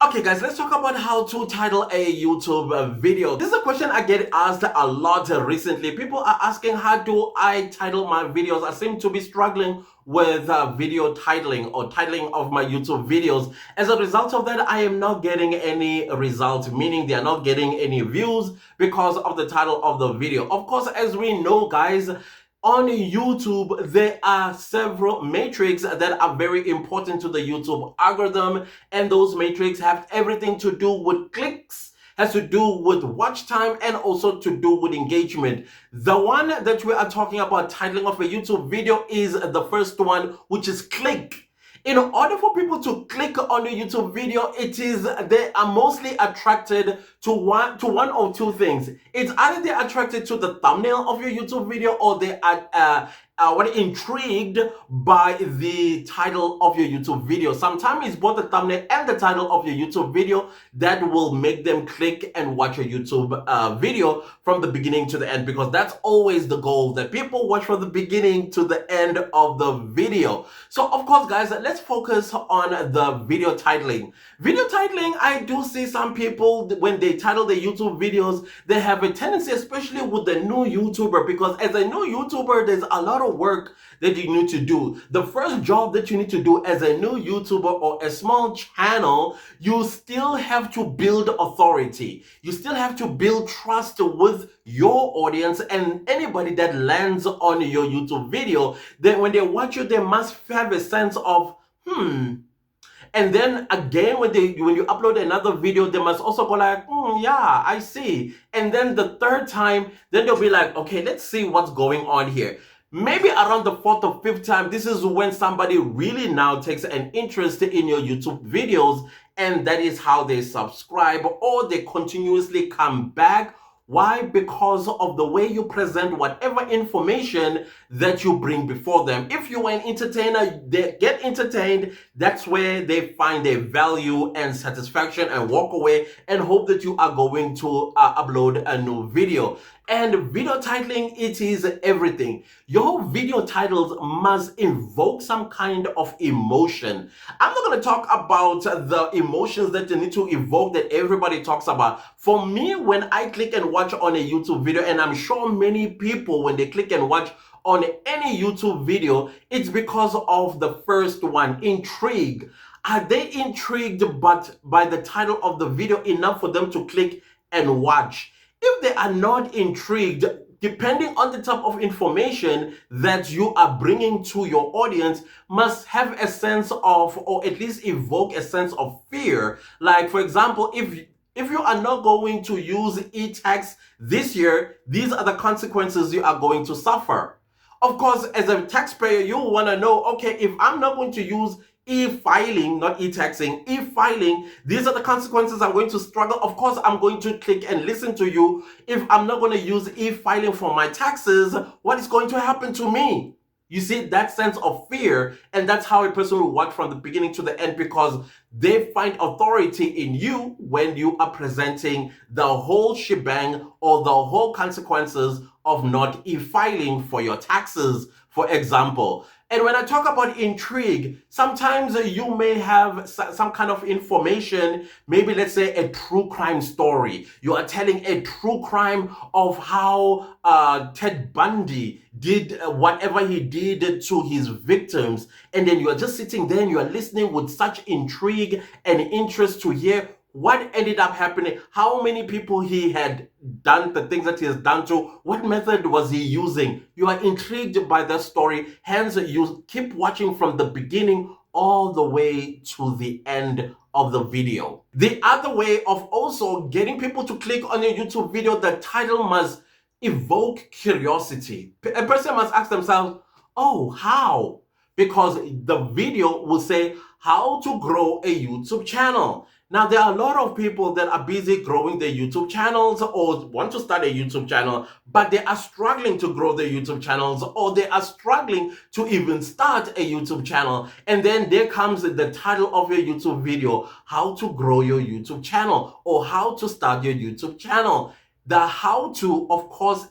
Okay guys, let's talk about how to title a YouTube video. This is a question I get asked a lot recently. People are asking, how do I title my videos? I seem to be struggling with video titling or titling of my YouTube videos. As a result of that, I am not getting any results, meaning they are not getting any views because of the title of the video. Of course, as we know guys, on YouTube, there are several metrics that are very important to the YouTube algorithm, and those metrics have everything to do with clicks, has to do with watch time, and also to do with engagement. The one that we are talking about titling of a YouTube video is the first one, which is click. In order for people to click on the YouTube video, they are mostly attracted to one or two things. It's either they're attracted to the thumbnail of your YouTube video, or they are intrigued by the title of your YouTube video. Sometimes it's both the thumbnail and the title of your YouTube video that will make them click and watch your YouTube video from the beginning to the end, because that's always the goal, that people watch from the beginning to the end of the video. So of course guys, let's focus on the video titling. Video titling, I do see some people, when they title their YouTube videos, they have a tendency, especially with the new YouTuber, because as a new YouTuber, there's a lot of work that you need to do. The first job that you need to do as a new YouTuber or a small channel, you still have to build authority. You still have to build trust with your audience, and anybody that lands on your YouTube video, then when they watch you, they must have a sense of, and then again, when you upload another video, they must also go like, yeah, I see. And then the third time, then they'll be like, okay, let's see what's going on here. Maybe around the fourth or fifth time, this is when somebody really now takes an interest in your YouTube videos, and that is how they subscribe or they continuously come back. Why? Because of the way you present whatever information that you bring before them. If you are an entertainer, they get entertained. That's where they find their value and satisfaction and walk away and hope that you are going to upload a new video. And video titling, it is everything. Your video titles must invoke some kind of emotion. I'm not going to talk about the emotions that you need to evoke that everybody talks about. For me, when I click and watch on a YouTube video, and I'm sure many people, when they click and watch on any YouTube video, it's because of the first one, intrigue. Are they intrigued by the title of the video enough for them to click and watch? If they are not intrigued, depending on the type of information that you are bringing to your audience, must have a sense of, or at least evoke a sense of fear. Like, for example, if you are not going to use e-tax this year, these are the consequences you are going to suffer. Of course, as a taxpayer, you want to know, okay, if I'm not going to use e-filing, not e-taxing, e-filing, these are the consequences I'm going to struggle. Of course, I'm going to click and listen to you. If I'm not going to use e-filing for my taxes, what is going to happen to me? You see that sense of fear, and that's how a person will watch from the beginning to the end, because they find authority in you when you are presenting the whole shebang or the whole consequences of not e-filing for your taxes, for example. And when I talk about intrigue, sometimes you may have some kind of information, maybe let's say a true crime story. You are telling a true crime of how Ted Bundy did whatever he did to his victims. And then you are just sitting there and you are listening with such intrigue and interest to hear what ended up happening, how many people he had done the things that he has done to, what method was he using. You are intrigued by the story, hence you keep watching from the beginning all the way to the end of the video. The other way of also getting people to click on your YouTube video, the title must evoke curiosity. A person must ask themselves, oh, how? Because the video will say how to grow a YouTube channel. Now, there are a lot of people that are busy growing their YouTube channels or want to start a YouTube channel, but they are struggling to grow their YouTube channels, or they are struggling to even start a YouTube channel. And then there comes the title of your YouTube video, how to grow your YouTube channel or how to start your YouTube channel. The how to, of course,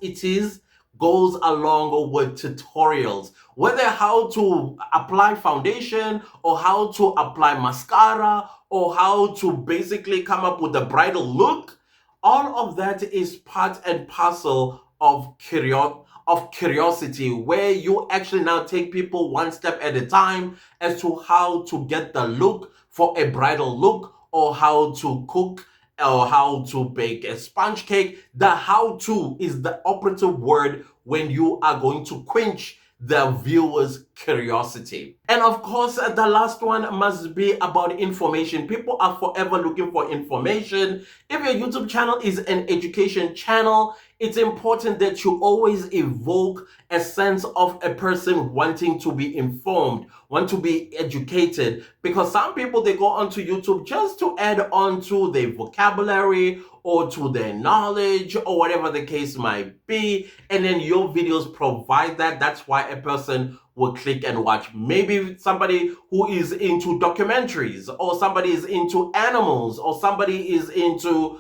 goes along with tutorials, whether how to apply foundation or how to apply mascara or how to basically come up with a bridal look. All of that is part and parcel of curiosity, where you actually now take people one step at a time as to how to get the look for a bridal look, or how to cook, or how to bake a sponge cake. The how to is the operative word when you are going to quench the viewer's curiosity. And of course, the last one must be about information. People are forever looking for information. If your YouTube channel is an education channel, it's important that you always evoke a sense of a person wanting to be informed, want to be educated, because some people, they go onto YouTube just to add on to their vocabulary or to their knowledge or whatever the case might be, and then your videos provide that. That's why a person will click and watch. Maybe somebody who is into documentaries, or somebody is into animals, or somebody is into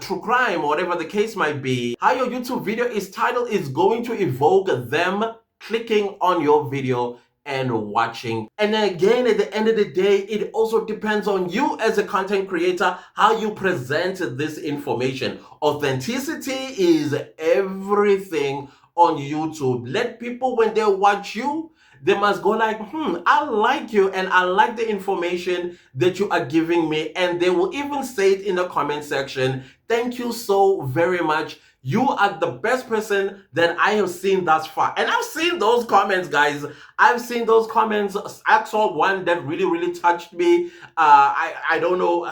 true crime, or whatever the case might be. How your YouTube video is titled is going to evoke them clicking on your video and watching. And then again, at the end of the day, it also depends on you as a content creator, how you present this information. Authenticity is everything on YouTube. Let people, when they watch you, they must go like, I like you and I like the information that you are giving me. And they will even say it in the comment section. Thank you so very much. You are the best person that I have seen thus far. And I've seen those comments, guys. I've seen those comments. I saw one that really, really touched me. I don't know.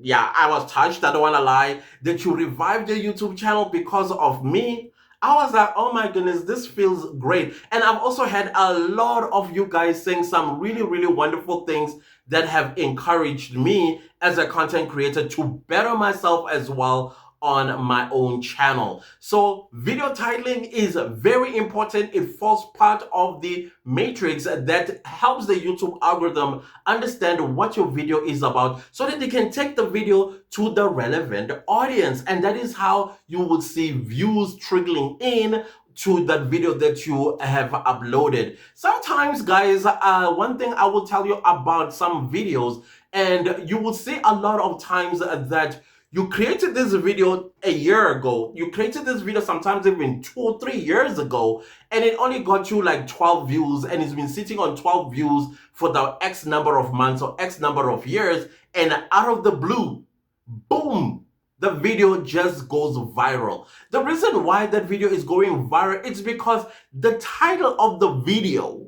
Yeah, I was touched. I don't want to lie. That you revived your YouTube channel because of me. I was like, oh my goodness, this feels great. And I've also had a lot of you guys saying some really, really wonderful things that have encouraged me as a content creator to better myself as well on my own channel. So video titling is very important. It forms part of the matrix that helps the YouTube algorithm understand what your video is about, so that they can take the video to the relevant audience. And that is how you will see views trickling in to that video that you have uploaded. Sometimes, guys, one thing I will tell you about some videos, and you will see a lot of times that you created this video a year ago. You created this video sometimes even 2 or 3 years ago, and it only got you like 12 views, and it's been sitting on 12 views for the X number of months or X number of years, and out of the blue, boom, the video just goes viral. The reason why that video is going viral is because the title of the video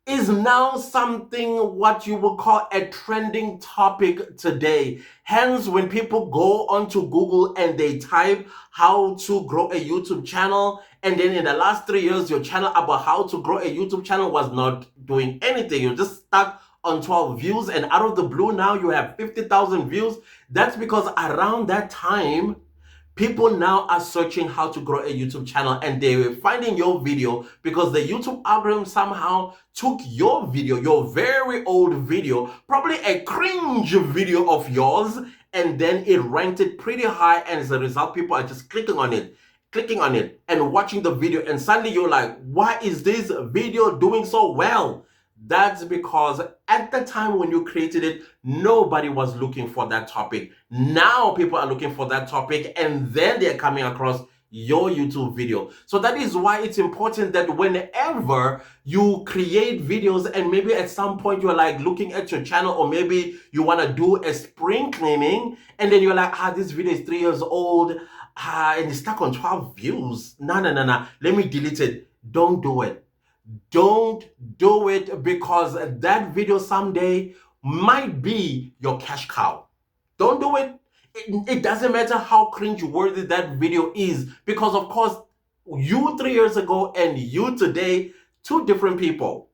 is now something what you would call a trending topic today. Hence, when people go onto Google and they type how to grow a YouTube channel, and then in the last 3 years, your channel about how to grow a YouTube channel was not doing anything. You're just stuck on 12 views, and out of the blue now you have 50,000 views. That's because around that time, people now are searching how to grow a YouTube channel, and they were finding your video because the YouTube algorithm somehow took your video, your very old video, probably a cringe video of yours, and then it ranked it pretty high, and as a result, people are just clicking on it and watching the video, and suddenly you're like, why is this video doing so well? That's because at the time when you created it, nobody was looking for that topic. Now people are looking for that topic, and then they're coming across your YouTube video. So that is why it's important that whenever you create videos, and maybe at some point you're like looking at your channel, or maybe you want to do a spring cleaning, and then you're like, this video is 3 years old, and it's stuck on 12 views. No. Let me delete it. Don't do it. Don't do it, because that video someday might be your cash cow. Don't do it. It doesn't matter how cringe-worthy that video is, because of course, you 3 years ago and you today, two different people.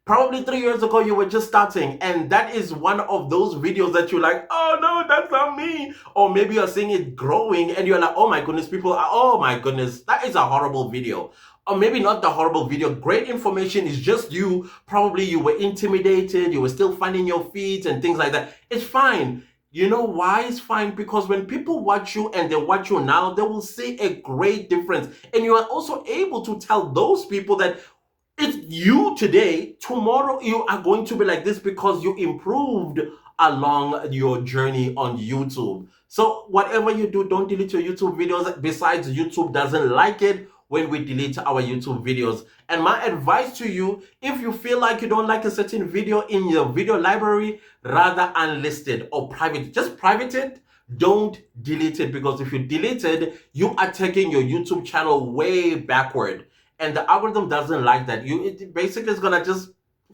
Probably 3 years ago, you were just starting, and that is one of those videos that you're like, oh no, that's not me. Or maybe you're seeing it growing and you're like, oh my goodness, oh my goodness, that is a horrible video. Or maybe not the horrible video, great information, is just you. Probably you were intimidated, you were still finding your feet and things like that. It's fine. You know why it's fine? Because when people watch you and they watch you now, they will see a great difference. And you are also able to tell those people that it's you today, tomorrow you are going to be like this because you improved along your journey on YouTube. So whatever you do, don't delete your YouTube videos. Besides, YouTube doesn't like it when we delete our YouTube videos. And my advice to you, if you feel like you don't like a certain video in your video library, rather unlist it or private. Just private it. Don't delete it, because if you delete it, you are taking your YouTube channel way backward. And the algorithm doesn't like that. It basically is gonna just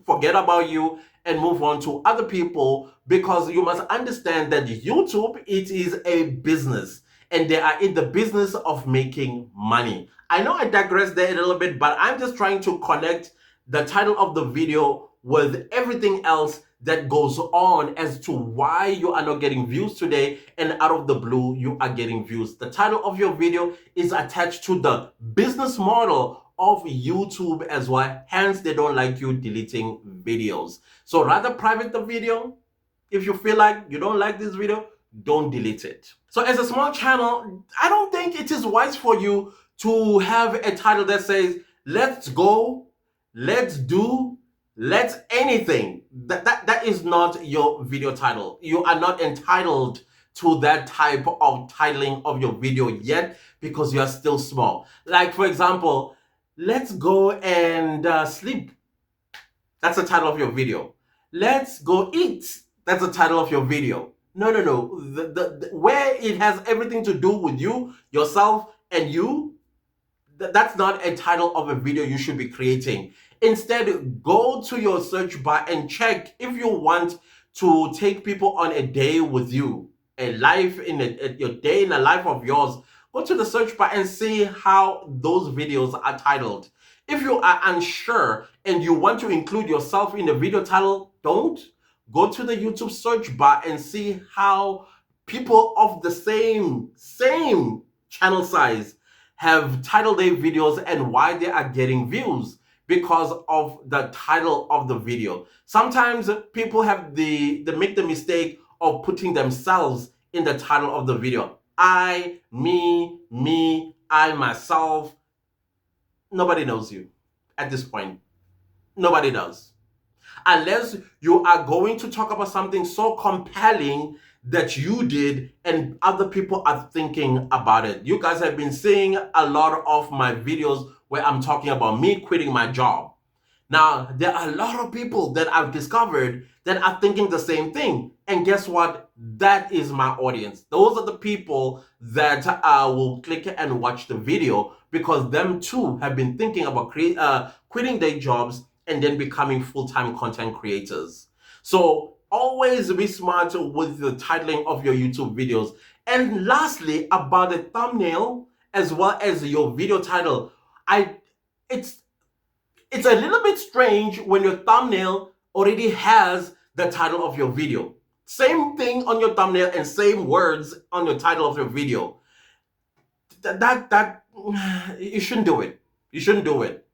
forget about you and move on to other people, because you must understand that YouTube, it is a business, and they are in the business of making money. I know I digress there a little bit, but I'm just trying to connect the title of the video with everything else that goes on as to why you are not getting views today, and out of the blue you are getting views. The title of your video is attached to the business model of YouTube as well, hence they don't like you deleting videos. So rather private the video. If you feel like you don't like this video, don't delete it. So as a small channel, I don't think it is wise for you to have a title that says let's go, let's do, let's anything. That is not your video title. You are not entitled to that type of titling of your video yet, because you are still small. Like, for example, let's go and sleep. That's the title of your video. Let's go eat. That's the title of your video. No. Where it has everything to do with you, yourself, and you, that's not a title of a video you should be creating. Instead, go to your search bar and check if you want to take people on a day with you, a life in your day in a life of yours. Go to the search bar and see how those videos are titled. If you are unsure and you want to include yourself in the video title, don't. Go to the YouTube search bar and see how people of the same channel size have titled their videos and why they are getting views, because of the title of the video. Sometimes people have they make the mistake of putting themselves in the title of the video. I, me, I, myself. Nobody knows you at this point. Nobody does. Unless you are going to talk about something so compelling that you did and other people are thinking about it. You guys have been seeing a lot of my videos where I'm talking about me quitting my job. Now, there are a lot of people that I've discovered that are thinking the same thing. And guess what? That is my audience. Those are the people that will click and watch the video, because them too have been thinking about quitting their jobs and then becoming full-time content creators. So always be smart with the titling of your YouTube videos. And lastly, about the thumbnail as well as your video title, it's a little bit strange when your thumbnail already has the title of your video. Same thing on your thumbnail and same words on your title of your video. That you shouldn't do it. You shouldn't do it.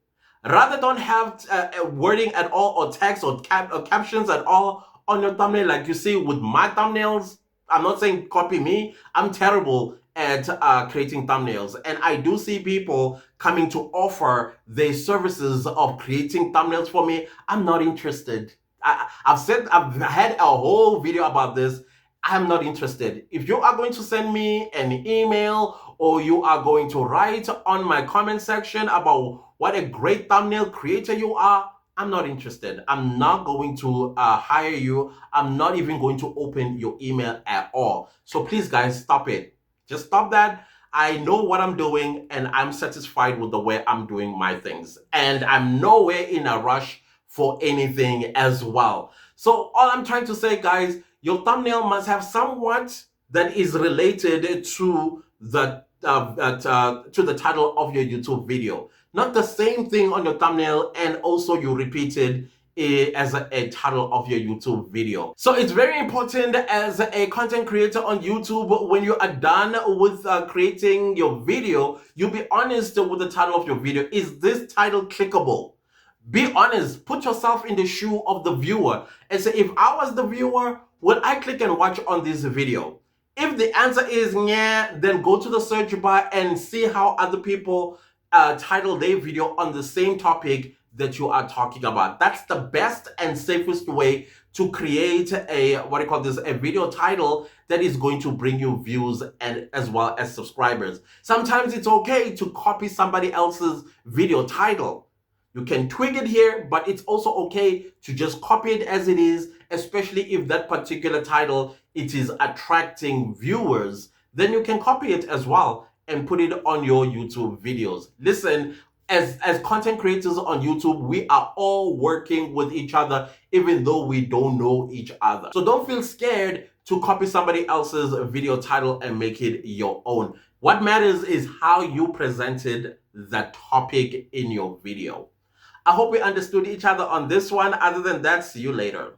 Rather don't have wording at all, or text or captions at all on your thumbnail, like you see with my thumbnails. I'm not saying copy me. I'm terrible at creating thumbnails, and I do see people coming to offer their services of creating thumbnails for me. I'm not interested. I've had a whole video about this. I'm not interested. If you are going to send me an email, or you are going to write on my comment section about what a great thumbnail creator you are, I'm not interested. I'm not going to hire you. I'm not even going to open your email at all. So please, guys, stop it. Just stop that. I know what I'm doing, and I'm satisfied with the way I'm doing my things. And I'm nowhere in a rush for anything as well. So all I'm trying to say, guys, your thumbnail must have somewhat that is related to the title of your YouTube video. Not the same thing on your thumbnail and also you repeated as a title of your YouTube video. So it's very important as a content creator on YouTube, when you are done with creating your video, you be honest with the title of your video. Is this title clickable? Be honest. Put yourself in the shoe of the viewer and say, if I was the viewer, would I click and watch on this video? If the answer is yeah, then go to the search bar and see how other people title their video on the same topic that you are talking about. That's the best and safest way to create a, what do you call this, a video title that is going to bring you views and as well as subscribers. Sometimes it's okay to copy somebody else's video title. You can tweak it here, but it's also okay to just copy it as it is, especially if that particular title, it is attracting viewers. Then you can copy it as well and put it on your YouTube videos. Listen, as content creators on YouTube, we are all working with each other, even though we don't know each other. So don't feel scared to copy somebody else's video title and make it your own. What matters is how you presented the topic in your video. I hope we understood each other on this one. Other than that, see you later.